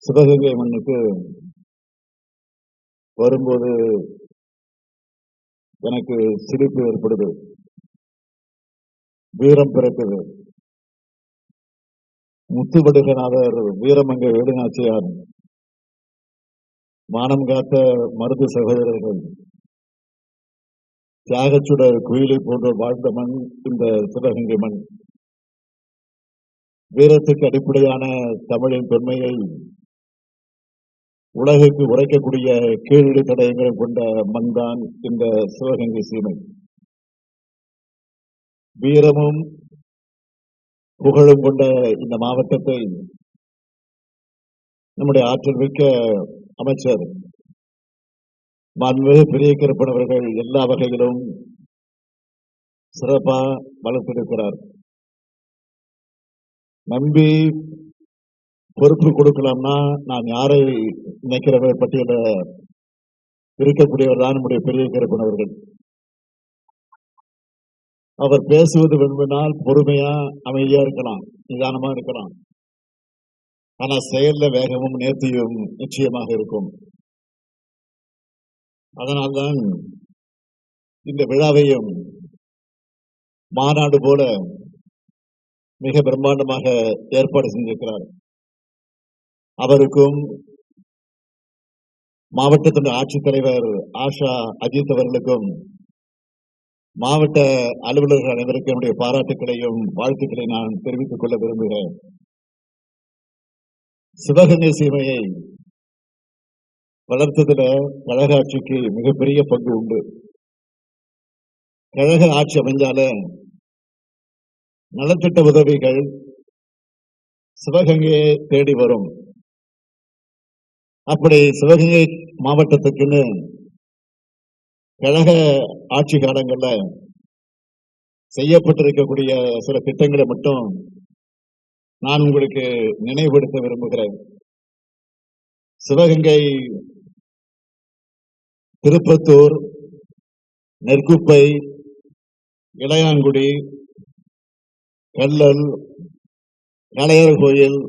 சிவகங்கை மண்ணுக்கு வரும்போது எனக்கு சிரிப்பு ஏற்படுது, வீரம் பிறக்குது. முத்துவடுகநாதர், வீரமங்கை வேலுநாச்சியார், மானம் காத்த மருது சகோதரர்கள், தியாகச்சுடர் குயிலை போன்ற வாழ்ந்த மண் இந்த சிவகங்கை மண். வீரத்துக்கு அடிப்படையான தமிழின் தொன்மையை உலகுக்கு உரைக்கக்கூடிய கீழடி தடயங்களை கொண்ட மண் தான் இந்த சிவகங்கை சீமை. வீரமும் புகழும் கொண்ட இந்த மாவட்டத்தை நம்முடைய ஆற்றல் மிக்க அமைச்சர் மாண்புமிகு பெரிய கருப்பன் அவர்கள் எல்லா வகையிலும் சிறப்பா வளர்த்திருக்கிறார். நம்பி பொறுப்பு கொடுக்கலாம்னா நான் யாரை நினைக்கிற பட்டியல இருக்கக்கூடியவர் தான் நம்முடைய பெரிய கருப்பன் அவர்கள். அவர் பேசுவது விரும்பினால் பொறுமையா அமைதியா இருக்கலாம், நிதானமா இருக்கலாம். ஆனா செயல்ல வேகமும் நேர்த்தியும் நிச்சயமாக இருக்கும். அதனால்தான் இந்த விழாவையும் மாநாடு போல மிக பிரம்மாண்டமாக ஏற்பாடு செஞ்சிருக்கிறார். அவருக்கும் மாவட்டத்தின் ஆட்சித்தலைவர் ஆஷா அஜித் அவர்களுக்கும் மாவட்ட அலுவலர்கள் அனைவருக்கும் என்னுடைய பாராட்டுகளையும் வாழ்த்துக்களை நான் தெரிவித்துக் கொள்ள விரும்புகிறேன். சிவகங்கை சீமையை வளர்த்ததுல கழக ஆட்சிக்கு மிகப்பெரிய பங்கு உண்டு. கழக ஆட்சி அமைஞ்சால நலத்திட்ட உதவிகள் சிவகங்கையை தேடி வரும். அப்படி சிவகங்கை மாவட்டத்துக்குன்னு கழக ஆட்சி காலங்களில் செய்யப்பட்டிருக்கக்கூடிய சில திட்டங்களை மட்டும் நான் உங்களுக்கு நினைவுபடுத்த விரும்புகிறேன். சிவகங்கை, திருப்பத்தூர், நெற்குப்பை, இளையான்குடி, கல்லல், கலையர் கோயில்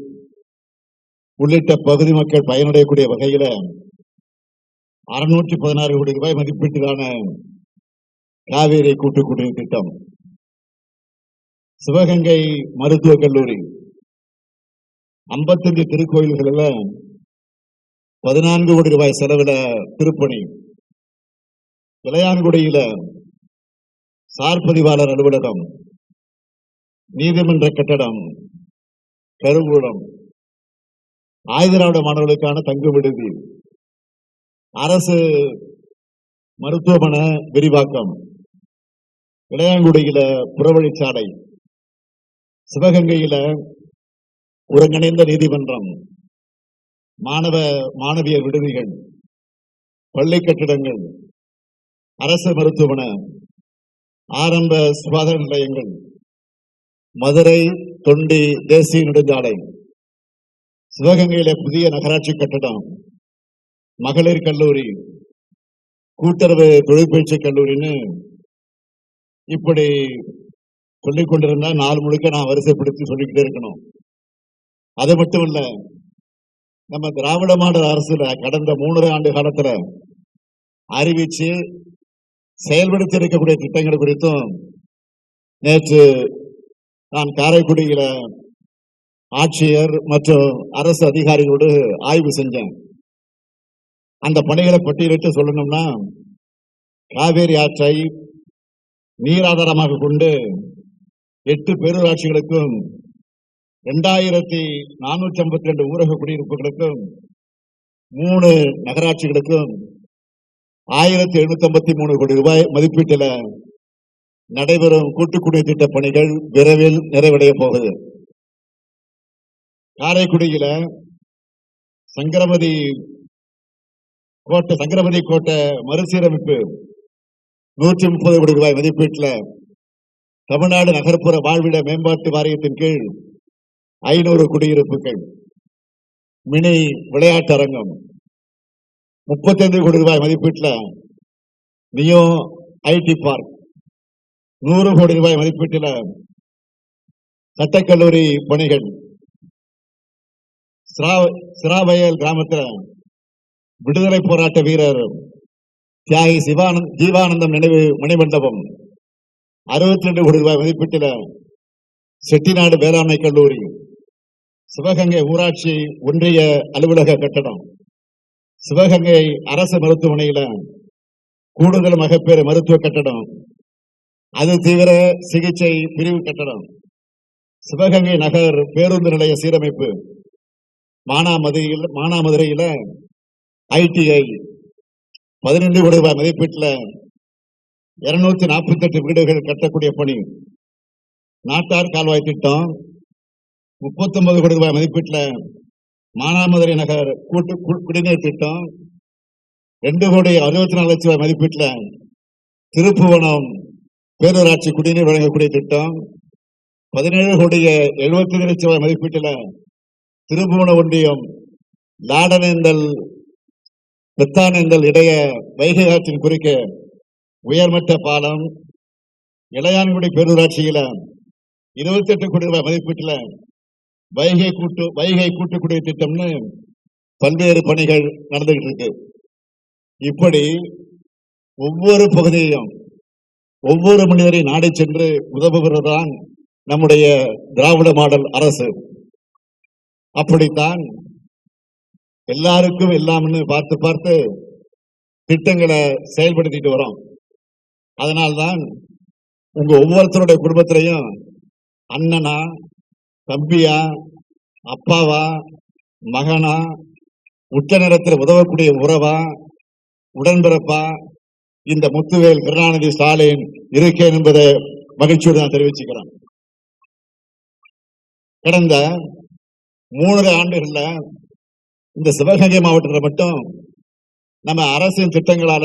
உள்ளிட்ட பகுதி மக்கள் பயனடையக்கூடிய வகையில 616 கோடி ரூபாய் மதிப்பீட்டிலான காவேரி கூட்டு குடிநீர் திட்டம், சிவகங்கை மருத்துவக் கல்லூரி, 55 திருக்கோயில்களில் 14 கோடி ரூபாய் செலவில் திருப்பணி, இளையான்குடியில சார்பதிவாளர் அலுவலகம், நீதிமன்ற கட்டடம், கருவூலம், ஆயுதராவிட மாணவர்களுக்கான தங்கு விடுதி, அரசு மருத்துவமனை விரிவாக்கம், இளையான்குடியில புறவழிச்சாலை, சிவகங்கையில ஒருங்கிணைந்த நீதிமன்றம், மாணவ மாணவியர் விடுதிகள், பள்ளி கட்டிடங்கள், அரசு மருத்துவமனை, ஆரம்ப சுகாதார நிலையங்கள், மதுரை தொண்டி தேசிய நெடுஞ்சாலை, சிவகங்கையில புதிய நகராட்சி கட்டடம், மகளிர் கல்லூரி, கூட்டுறவு தொழிற்பயிற்சி கல்லூரின்னு இப்படி சொல்லிக் கொண்டிருந்தா நாள் முழுக்க நான் வரிசைப்படுத்தி சொல்லிக்கிட்டே இருக்கணும். அது மட்டும் இல்ல, நம்ம திராவிட மாடல் அரசுல கடந்த 3 ஆண்டு காலத்துல அறிவிச்சு செயல்படுத்தி இருக்கக்கூடிய திட்டங்கள் குறித்தும் நேற்று நான் காரைக்குடியில ஆட்சியர் மற்றும் அரசு அதிகாரிகளோடு ஆய்வு செஞ்சேன். அந்த பணிகளை பட்டியலிட்டு சொல்லணும்னா, காவேரி ஆற்றை நீராதாரமாக கொண்டு 8 பேரூராட்சிகளுக்கும் 2452 ஊரக குடியிருப்புகளுக்கும் 3 நகராட்சிகளுக்கும் 1753 கோடி ரூபாய் மதிப்பீட்டில் நடைபெறும் கூட்டுக்குடிநீர் திட்ட பணிகள் விரைவில் நிறைவடைய போகுது. காரைக்குடியில சங்கரமதி கோட்டை மறுசீரமைப்பு 130 கோடி ரூபாய் மதிப்பீட்டில் தமிழ்நாடு நகர்ப்புற வாழ்விட மேம்பாட்டு வாரியத்தின் கீழ் 500 குடியிருப்புகள், மினி விளையாட்டு அரங்கம், 35 கோடி ரூபாய் மதிப்பீட்டில் நியோ ஐடி பார்க், 100 கோடி ரூபாய் மதிப்பீட்டில் சட்டக்கல்லூரி பணிகள், சிராவயல் கிராமத்துல விடுதலை போராட்ட வீரர் தியாகி ஜீவானந்தம் நினைவு மணிமண்டபம் 62 கோடி ரூபாய் மதிப்பீட்டில செட்டிநாடு வேளாண்மை கல்லூரி, சிவகங்கை ஊராட்சி ஒன்றிய அலுவலக கட்டடம், சிவகங்கை அரசு மருத்துவமனையில கூடுதல் மகப்பேறு மருத்துவ கட்டடம், அது தீவிர சிகிச்சை பிரிவு கட்டடம், சிவகங்கை நகர் பேருந்து நிலைய சீரமைப்பு, மானாமதுரையில ITI 15 கோடி ரூபாய் மதிப்பீட்டில் 248 வீடுகள் கட்டக்கூடிய பணி, நாட்டார் கால்வாய் திட்டம் 39 கோடி ரூபாய் மதிப்பீட்டில் மானாமதுரை நகர் கூட்டு குடிநீர் திட்டம், 2,64 லட்சம் ரூபாய் மதிப்பீட்டில் திருப்புவனம் பேரூராட்சி குடிநீர் வழங்கக்கூடிய திட்டம், 17,75 லட்சம் ரூபாய் மதிப்பீட்டில் திருப்புவன ஒன்றியம் லாடனேந்தல் பெத்தானேந்தல் இடைய வைகை ஆற்றின் குறுக்க உயர்மட்ட பாலம், இளையான்குடி பேரூராட்சியில 28 கோடி ரூபாய் மதிப்பீட்டில் வைகை கூட்டுக்குடிநீர் திட்டம்னு பல்வேறு பணிகள் நடந்துகிட்டு இருக்கு. இப்படி ஒவ்வொரு பகுதியையும் ஒவ்வொரு மனிதரை நாடி சென்று உதவுகிறதுதான் நம்முடைய திராவிட மாடல் அரசு. அப்படித்தான் எல்லாருக்கும் எல்லாம்னு பார்த்து பார்த்து திட்டங்களை செயல்படுத்திட்டு வரோம். அதனால்தான் உங்க ஒவ்வொருத்தருடைய குடும்பத்திலையும் அண்ணனா, தம்பியா, அப்பாவா, மகனா, உச்ச நேரத்தில் உதவக்கூடிய உறவா, உடன்பிறப்பா இந்த முத்துவேல் கருணாநிதி ஸ்டாலின் இருக்கேன் என்பதை மகிழ்ச்சியோடு நான் தெரிவிச்சுக்கிறேன். கடந்த 3 ஆண்டுகள்ல இந்த சிவகங்கை மாவட்டத்தில் மட்டும் நம்ம அரசின் திட்டங்களால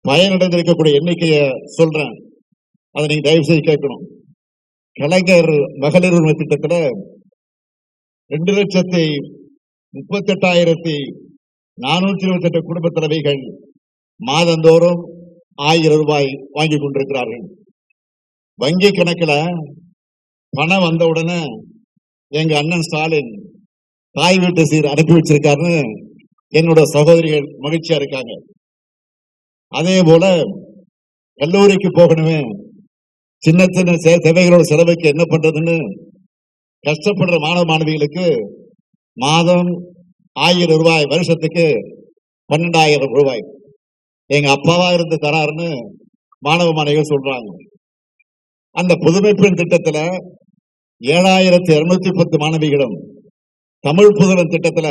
பயனடைந்திருக்கக்கூடிய எண்ணிக்கையை சொல்றேன், அதை நீங்க தயவு செய்து கேட்கணும். கலைஞர் மகளிர் உரிமை திட்டத்துல 2,38,428 குடும்ப தலைவிகள் மாதந்தோறும் 1000 ரூபாய் வாங்கி கொண்டிருக்கிறார்கள். வங்கி கணக்குல பணம் வந்தவுடனே எங்க அண்ணன் ஸ்டாலின் தாய் வீட்டு சீர் அனுப்பி வச்சிருக்காருன்னு என்னோட சகோதரிகள் மகிழ்ச்சியா இருக்காங்க. அதே போல கல்லூரிக்கு போகணுமே, சின்ன சின்ன தேவைகளோட செலவுக்கு என்ன பண்றதுன்னு கஷ்டப்படுற மாணவ மாணவிகளுக்கு மாதம் 1000 ரூபாய், வருஷத்துக்கு 12,000 ரூபாய் எங்க அப்பாவா இருந்து தராருன்னு மாணவ மாணவிகள் சொல்றாங்க. அந்த புதுமை பெண் திட்டத்துல 7,210 மாணவிகளும், தமிழ் புதுவன் திட்டத்துல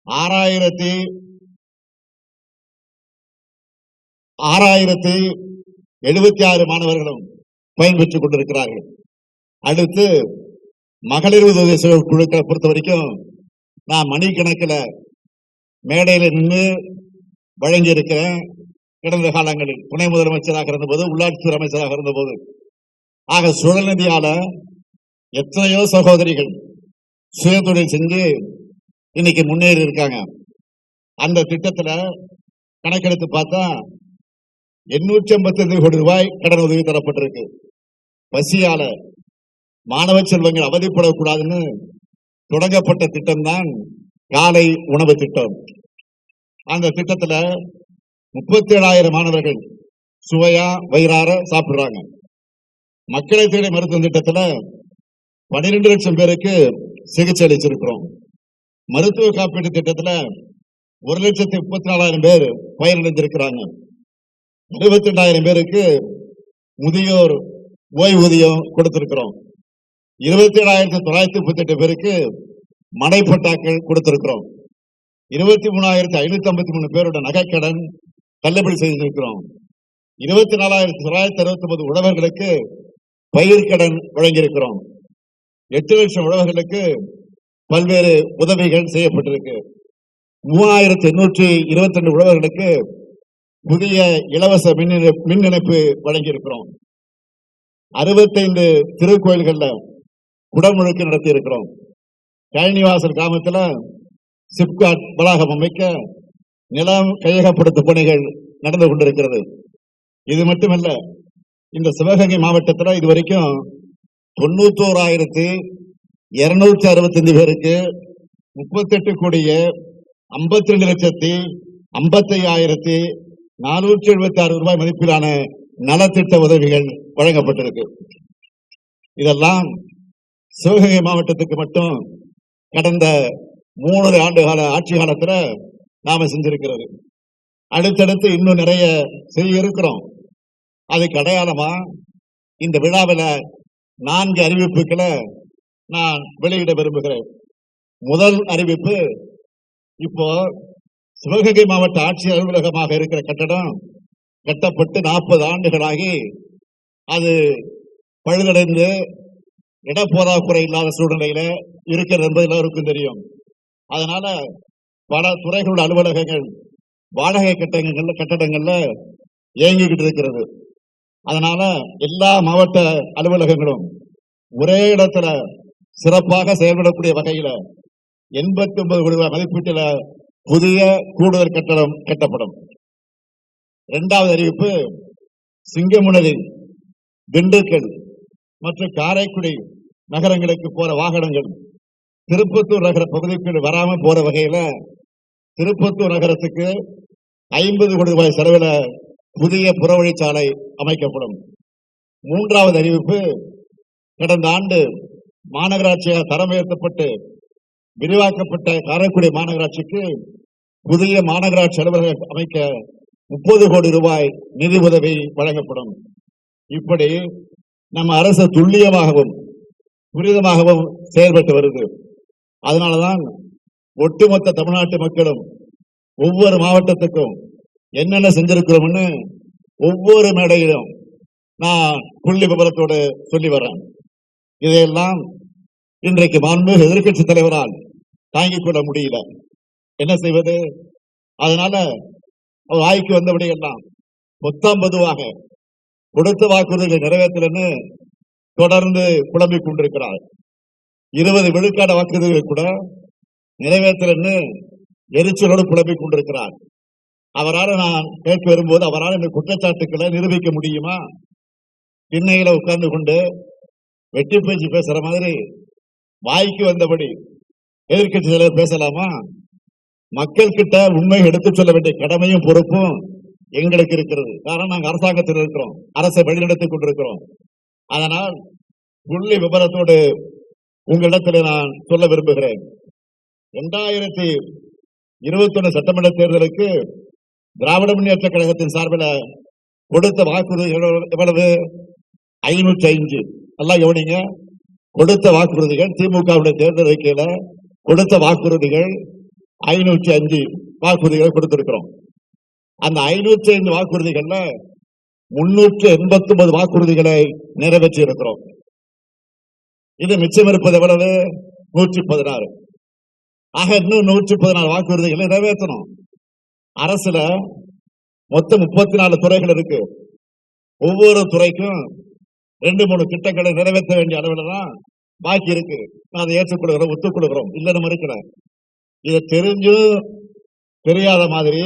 6,076 மாணவர்களும் பயன்பெற்றுக் கொண்டிருக்கிறார்கள். அடுத்து மகளிர் உதவி குழுக்களை பொறுத்த வரைக்கும் நான் மணிக்கணக்கில் மேடையில நின்று வழங்கி இருக்கிறேன். கடந்த காலங்களில் துணை முதலமைச்சராக இருந்தபோது, உள்ளாட்சித்துறை அமைச்சராக இருந்தபோது, ஆக சுழல் நிதியால எத்தனையோ சகோதரிகள் சுயதொழில் செஞ்சு இன்னைக்கு முன்னேறி இருக்காங்க. அந்த திட்டத்துல கணக்கெடுத்து பார்த்தா 855 கோடி ரூபாய் கடன் உதவி தரப்பட்டிருக்கு. பசியால மாணவ செல்வங்கள் அவதிப்படக்கூடாதுன்னு தொடங்கப்பட்ட திட்டம் தான் காலை உணவு திட்டம். அந்த திட்டத்துல 37,000 மாணவர்கள் சுவையா வயிறார சாப்பிடுறாங்க. மக்களை தேடி மருத்துவ திட்டத்துல 12 லட்சம் பேருக்கு சிகிச்சை அளிச்சிருக்கிறோம். மருத்துவ காப்பீட்டு திட்டத்துல 1,34,000 பேர் பயனடைந்திருக்கிறாங்க. 22,000 பேருக்கு முதியோர் ஓய்வூதியம் கொடுத்திருக்கிறோம். 27,938 பேருக்கு மனைப்பட்டாக்கள் கொடுத்திருக்கிறோம். 23,553 பேரோட நகைக்கடன் தள்ளுபடி செய்திருக்கிறோம். 24,969 உழவர்களுக்கு பயிர்க்கடன் வழங்கியிருக்கிறோம். 8 லட்சம் உழவர்களுக்கு பல்வேறு உதவிகள் செய்யப்பட்டிருக்கு. 3,822 உழவர்களுக்கு புதிய இலவச மின் இணைப்பு வழங்கியிருக்கிறோம். 65 திருக்கோயில்கள்ல குடமுழுக்கு நடத்தி இருக்கிறோம். கழனிவாசல் கிராமத்துல சிப்காட் வளாகம் அமைக்க நிலம் கையகப்படுத்தும் பணிகள் நடந்து கொண்டிருக்கிறது. இது மட்டுமல்ல, இந்த சிவகங்கை மாவட்டத்தில் இதுவரைக்கும் 91,265 பேருக்கு 38,52,55,476 ரூபாய் மதிப்பிலான நலத்திட்ட உதவிகள் வழங்கப்பட்டிருக்கு. இதெல்லாம் சிவகங்கை மாவட்டத்துக்கு மட்டும் கடந்த 3 ஆண்டு கால ஆட்சி காலத்துல நாம செஞ்சிருக்கிறது. அடுத்தடுத்து இன்னும் நிறைய செய்ய இருக்கிறோம். அதுக்கு அடையாளமா இந்த விழாவில் 4 அறிவிப்புகளை நான் வெளியிட விரும்புகிறேன். முதல் அறிவிப்பு, இப்போ சிவகங்கை மாவட்ட ஆட்சியர் அலுவலகமாக இருக்கிற கட்டடம் கட்டப்பட்டு 40 ஆண்டுகளாகி அது பழுதடைந்து இடப்போதாக்குறை இல்லாத சூழ்நிலையில இருக்கிறது என்பது எல்லோருக்கும் தெரியும். அதனால பல துறைகளோட அலுவலகங்கள் வாடகை கட்டடங்கள்ல இயங்கிக்கிட்டு இருக்கிறது. அதனால எல்லா மாவட்ட அலுவலகங்களும் ஒரே இடத்துல சிறப்பாக செயல்படக்கூடிய வகையில 89 கோடி ரூபாய் மதிப்பீட்டில் புதிய கூடுதல் கட்டடம் கட்டப்படும். 2வது அறிவிப்பு, சிங்கமுனரி, திண்டுக்கல் மற்றும் காரைக்குடி நகரங்களுக்கு போற வாகனங்கள் திருப்பத்தூர் நகர பகுதிக்கு வராம போற வகையில திருப்பத்தூர் நகரத்துக்கு 50 கோடி ரூபாய் செலவில் புதிய புறவழிச்சாலை அமைக்கப்படும். 3வது அறிவிப்பு, கடந்த ஆண்டு மாநகராட்சியாக தரம் உயர்த்தப்பட்டு விரிவாக்கப்பட்ட காரைக்குடி மாநகராட்சிக்கு புதிய மாநகராட்சி அலுவலகம் அமைக்க 30 கோடி ரூபாய் நிதி உதவி வழங்கப்படும். இப்படி நம்ம அரசு துல்லியமாகவும் துரிதமாகவும் செயல்பட்டு வருது. அதனாலதான் ஒட்டுமொத்த தமிழ்நாட்டு மக்களும் ஒவ்வொரு மாவட்டத்துக்கும் என்னென்ன செஞ்சிருக்கிறோம்னு ஒவ்வொரு மேடையிலும் நான் புள்ளி விபரத்தோடு சொல்லி வர்றேன். இதையெல்லாம் இன்றைக்கு மாண்புமிகு எதிர்க்கட்சி தலைவரால் தாங்கிக் கொள்ள முடியல. என்ன செய்வது? அதனால வாய்க்கு வந்தபடி எல்லாம் மொத்தம் பொதுவாக கொடுத்த வாக்குறுதிகளை நிறைவேற்றலன்னு தொடர்ந்து புலம்பிக் கொண்டிருக்கிறார். 20 விழுக்காடு வாக்குறுதிகளை கூட நிறைவேற்றலன்னு எரிச்சலோடு புலம்பிக் கொண்டிருக்கிறார். அவரால் நான் கேட்க வரும்போது அவரால் இந்த குற்றச்சாட்டுக்களை நிரூபிக்க முடியுமா? திண்ணையில உட்கார்ந்து கொண்டு வெட்டி பேச்சு பேசுற மாதிரி வாய்க்கு வந்தபடி எதிர்கட்சி தலைவர் பேசலாமா? மக்கள் கிட்ட உண்மை எடுத்துச் சொல்ல வேண்டிய கடமையும் பொறுப்பும் எங்களுக்கு இருக்கிறது. காரணம், நாங்கள் அரசாங்கத்தில் இருக்கிறோம், அரசை வழிநடத்திக் கொண்டிருக்கிறோம். அதனால் புள்ளி விபரத்தோடு உங்களிடத்தில் நான் சொல்ல விரும்புகிறேன். 2021 சட்டமன்ற தேர்தலுக்கு திராவிட முன்னேற்ற கழகத்தின் சார்பில் கொடுத்த வாக்குறுதிகள் எவ்வளவு? 505. நல்லா கவனிங்க. கொடுத்த வாக்குறுதிகள் திமுகவுடைய தேர்தல் அறிக்கையில கொடுத்த வாக்குறுதிகள் 505 வாக்குறுதிகளை கொடுத்திருக்கிறோம். அந்த 505 வாக்குறுதிகள்ல 389 வாக்குறுதிகளை நிறைவேற்றி இருக்கிறோம். இது மிச்சம் இருப்பது எவ்வளவு? 116. ஆக இன்னும் 114 வாக்குறுதிகளை நிறைவேற்றணும். அரசுல மொத்தம் 34 துறைகள் இருக்கு. ஒவ்வொரு துறைக்கும் 2-3 திட்டங்களை நிறைவேற்ற வேண்டிய அளவில் தான் பாக்கி இருக்கு. அதை ஏற்றுக்கொள்கிறோம், ஒத்துக்கொள்கிறோம், இல்லைன்னு மறுக்கல. இதை தெரிஞ்சும் தெரியாத மாதிரி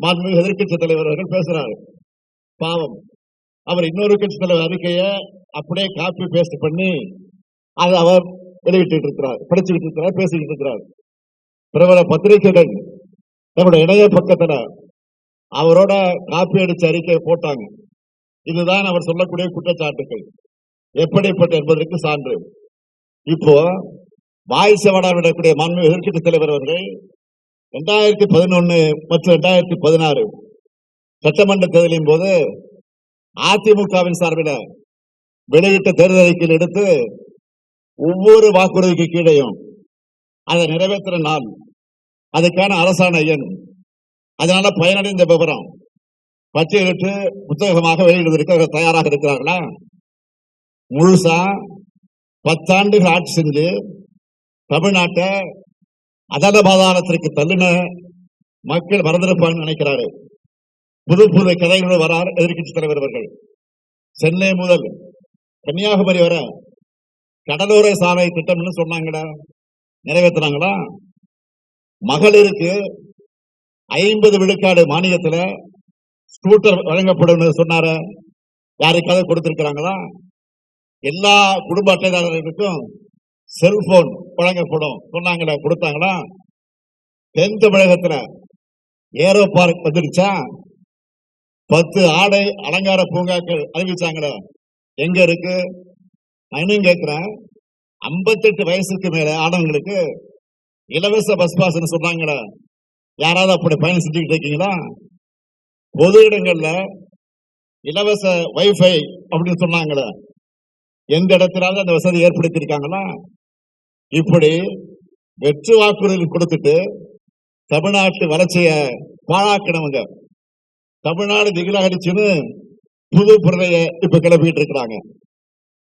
மாண்புமிகு எதிர்கட்சி தலைவர் அவர்கள் பேசுறாரு. பாவம், அவர் இன்னொரு கட்சி தலைவர் அறிக்கையை அப்படியே காப்பி பேஸ்ட் பண்ணி அதை அவர் வெளியிட்டு இருக்கிறார், படிச்சுக்கிட்டு இருக்கிறார், பேசிக்கிட்டு இருக்கிறார். பிரபல பத்திரிகைகள் நம்முடைய இணைய பக்கத்துல அவரோட காப்பி அடிச்ச அறிக்கையை போட்டாங்க. இதுதான் அவர் சொல்லக்கூடிய குற்றச்சாட்டுகள் எப்படிப்பட்ட என்பதற்கு சான்று. இப்போ வாய் சவடா விடக்கூடிய மாண்புமிகு எதிர்க்கட்சி தலைவர் அவர்கள் 2011 மற்றும் 2016 சட்டமன்ற தேர்தலின் போது அதிமுகவின் சார்பில் வெளியிட்ட தேர்தல் அறிக்கையில் எடுத்து ஒவ்வொரு வாக்குறுதிக்கு கீழையும் அதை நிறைவேற்ற நாள், அதுக்கான அரசாணை எண், அதனால பயனடைந்த விவரம் பட்டியலிட்டு புத்தகமாக வெளியிடுவதற்கு தயாராக இருக்கிறார்களா? முழுசா 10 ஆண்டுகள் ஆட்சி செஞ்சு தமிழ்நாட்டை அதல பாதாளத்திற்கு தள்ளின மக்கள் மறந்திருப்பான்னு நினைக்கிறாரு. புது புது கதைகளோடு வரார் எதிர்கட்சி தலைவர் அவர்கள். சென்னை முதல் கன்னியாகுமரி வரை கடலோர சாலை திட்டம்னு சொன்னாங்களா? நிறைவேற்றினாங்களா? மகளிருக்கு 50 விழுக்காடு மானியத்தில் ஸ்கூட்டர் வழங்கப்படும் சொன்னார, யாருக்காவது கொடுத்திருக்கிறாங்களா? எல்லா குடும்ப அட்டைதாரர்களுக்கும் செல்போன் வழங்கப்படும் சொன்னாங்களா, கொடுத்தாங்களா? தென் தமிழகத்துல ஏரோ பார்க் வந்துருச்சா? 10 ஆடை அலங்கார பூங்காக்கள் அறிவிச்சாங்களே, எங்க இருக்கு? நான் இன்னும் கேட்கிறேன், 58 வயசுக்கு மேல ஆனவங்களுக்கு இலவச பஸ் பாஸ் சொன்னாங்களே, யாராவது அப்படி பயணம் செஞ்சுக்கிட்டு இருக்கீங்களா? பொது இடங்கள்ல இலவச வைஃபை அப்படின்னு சொன்னாங்களே, எந்த இடத்திலாவது அந்த வசதி ஏற்படுத்தியிருக்காங்களா? இப்படி வெற்று வாக்குறுதி கொடுத்துட்டு தமிழ்நாட்டு வளர்ச்சிய பாழாக்கினவங்க, தமிழ்நாடு திகிலாடிச்சுன்னு புது பிரதைய இப்ப கிளப்பிட்டு இருக்கிறாங்க.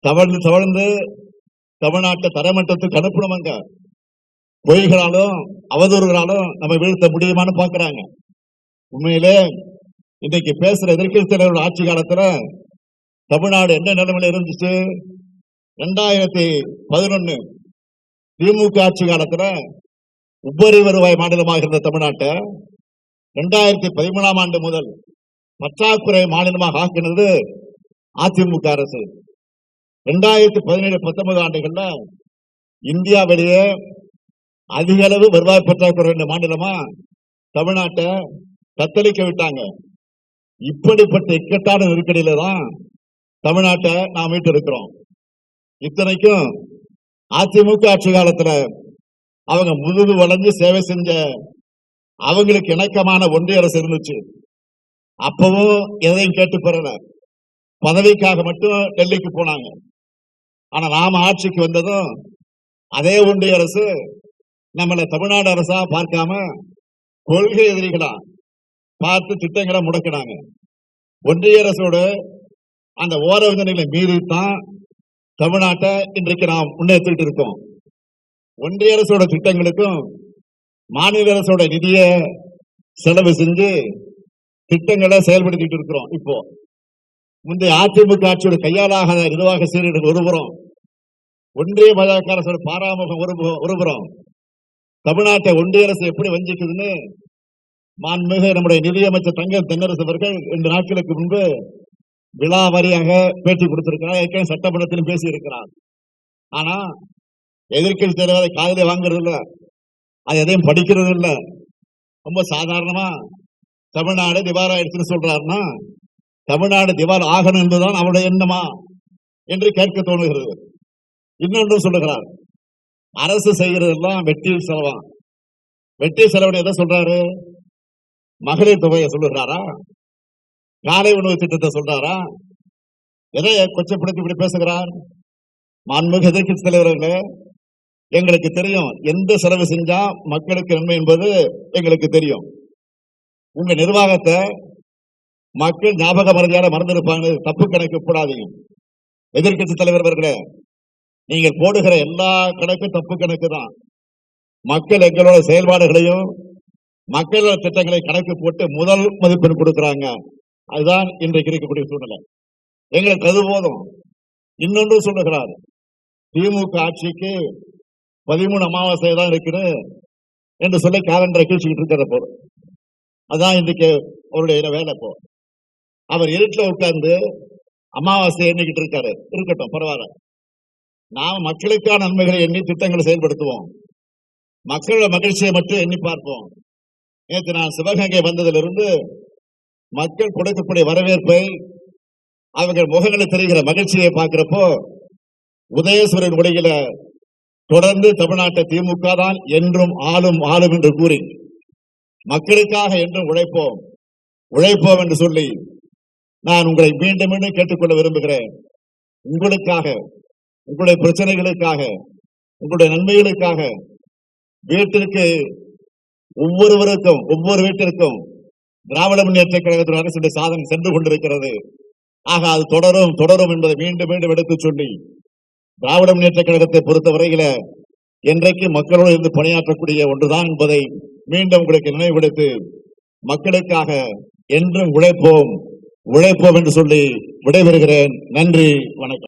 தவழ்ந்து தமிழ்நாட்டை தரமட்டத்துக்கு அனுப்பினவங்க பொய்களாலும் அவதூறுகளாலும் நம்ம வீழ்த்த முடியுமான்னு பாக்குறாங்க. உண்மையிலே இன்னைக்கு பேசுற எதிர்க்கட்சி தலைவரோட ஆட்சி காலத்துல தமிழ்நாடு என்ன நிலைமையில இருந்துச்சு? 2011 திமுக ஆட்சி காலத்துல உபரி வருவாய் மாநிலமாக இருந்த தமிழ்நாட்டை 2013 ஆண்டு முதல் பற்றாக்குறை மாநிலமாக ஆக்கினது அதிமுக அரசு. 2017-19 ஆண்டுகள்ல இந்தியாவிலேயே அதிக அளவு வருவாய் பற்றாக்குறை மாநிலமா தமிழ்நாட்டை தத்தளிக்க விட்டாங்க. இப்படிப்பட்ட இக்கட்டான நெருக்கடியில தான் தமிழ்நாட்டை நாம் மீட்டு இருக்கிறோம். இத்தனைக்கும் அதிமுக ஆட்சி காலத்துல அவங்க முதுகு வளைஞ்சு சேவை செஞ்ச அவங்களுக்கு இணக்கமான ஒன்றிய அரசு இருந்துச்சு. அப்பவும் எதையும் கேட்டு பெறல, பதவிக்காக மட்டும் டெல்லிக்கு போனாங்க. ஆனா நாம ஆட்சிக்கு வந்ததும் அதே ஒன்றிய அரசு நம்மள தமிழ்நாடு அரசா பார்க்காம கொள்கை எதிரிகளா பார்த்து திட்டங்களை முடக்கினாங்க. ஒன்றிய அரசோட அந்த ஓரவஞ்சனைகளை மீறித்தான் தமிழ்நாட்டை இன்றைக்கு நாம் முன்னேற்றிட்டு இருக்கோம். ஒன்றிய அரசோட திட்டங்களுக்கும் மாநில அரசோட நிதியை செலவு செஞ்சு திட்டங்களை செயல்படுத்திட்டு இருக்கிறோம். இப்போ முந்தைய அதிமுக ஆட்சியோட கையாளாகாத நிர்வாக சீரழிவு ஒருபுறம், ஒன்றிய பாஜக அரசோட பாராமுகம் ஒருபுறம், தமிழ்நாட்டை ஒன்றிய அரசு எப்படி வஞ்சிக்குதுன்னு மாண்புமிகு நம்முடைய நிதியமைச்சர் தங்கம் தென்னரசு அவர்கள் 2 நாட்களுக்கு முன்பு விழாவாரியாக பேட்டி கொடுத்திருக்கிறார். ஏற்கனவே சட்டமன்றத்திலும் பேசி இருக்கிறார். ஆனா எதிர்க்கட்சி தலைவரை காதலை வாங்குறது இல்ல, அது எதையும் படிக்கிறது இல்ல. ரொம்ப சாதாரணமா தமிழ்நாடு திவால் ஆயிடுச்சுன்னு சொல்றாருன்னா, தமிழ்நாடு திவால் ஆகணும் என்பதுதான் அவருடைய எண்ணமா என்று கேட்க தோணுகிறது. இன்னொன்றும் சொல்லுகிறார், அரசு செய்கிறதெல்லாம் வெட்டி செலவா. வெட்டி செலவு எதை சொல்றாரு? மகளிர் தொகையை சொல்லுகிறாரா? காலை உணவு திட்டத்தை சொல்றாரா? எதை கொச்சப்படுத்தி இப்படி பேசுகிறார்? மாண்புமிகு எதிர்க்கட்சி தலைவர்களே, எங்களுக்கு தெரியும் எந்த செலவு செஞ்சா மக்களுக்கு நன்மை என்பது எங்களுக்கு தெரியும். உங்க நிர்வாகத்தை மக்கள் ஞாபக மறதியால மறந்திருப்பாங்க. தப்பு கணக்கு போடாதீங்க. எதிர்க்கட்சி தலைவர் அவர்களே, நீங்கள் போடுகிற எல்லா கணக்கும் தப்பு கணக்கு தான். மக்கள் எங்களோட செயல்பாடுகளையும் மக்களோட திட்டங்களை கணக்கு போட்டு முதல் மதிப்பெண் கொடுக்கிறாங்க. அதுதான் இன்றைக்கு இருக்கக்கூடிய சூழ்நிலை. எங்களுக்கு அது போதும். இன்னொன்று சொல்லுகிறார், திமுக ஆட்சிக்கு 13 அமாவாசை தான் இருக்குது என்று சொல்லி காலண்டரை கீழ்ச்சிக்கிட்டு இருக்கிற போது, அதான் இன்றைக்கு அவருடைய வேலை. போ அவர் இருட்டில் உட்கார்ந்து அமாவாசை எண்ணிக்கிட்டு இருக்காரு. இருக்கட்டும், பரவாயில்ல. நாம் மக்களுக்கான நன்மைகளை எண்ணி திட்டங்களை செயல்படுத்துவோம். மக்களோட மகிழ்ச்சியை மட்டும் எண்ணி பார்ப்போம். நேற்று நான் சிவகங்கை வந்ததிலிருந்து மக்கள் கொடுக்கக்கூடிய வரவேற்பை, அவர்கள் முகங்களில் தெரிகிற மகிழ்ச்சியை பார்க்கிறப்போ உதயசூரன் உடையில தொடர்ந்து தமிழ்நாட்டை திமுக தான் என்றும் ஆளும் என்று கூறி மக்களுக்காக என்றும் உழைப்போம் என்று சொல்லி நான் உங்களை மீண்டும் மீண்டும் கேட்டுக்கொள்ள விரும்புகிறேன். உங்களுக்காக, உங்களுடைய பிரச்சனைகளுக்காக, உங்களுடைய நன்மைகளுக்காக வீட்டிற்கு ஒவ்வொரு வீட்டிற்கும் திராவிட முன்னேற்ற கழகத்தின் அரசுடைய சாதனை சென்று கொண்டிருக்கிறது. ஆக அது தொடரும் என்பதை மீண்டும் மீண்டும் எடுத்து சொல்லி, திராவிட முன்னேற்ற கழகத்தை பொறுத்தவரையில என்றைக்கு மக்களோடு இருந்து பணியாற்றக்கூடிய ஒன்றுதான் என்பதை மீண்டும் உங்களுக்கு நினைவுபடுத்தி, மக்களுக்காக என்றும் உழைப்போம் என்று சொல்லி விடைபெறுகிறேன். நன்றி, வணக்கம்.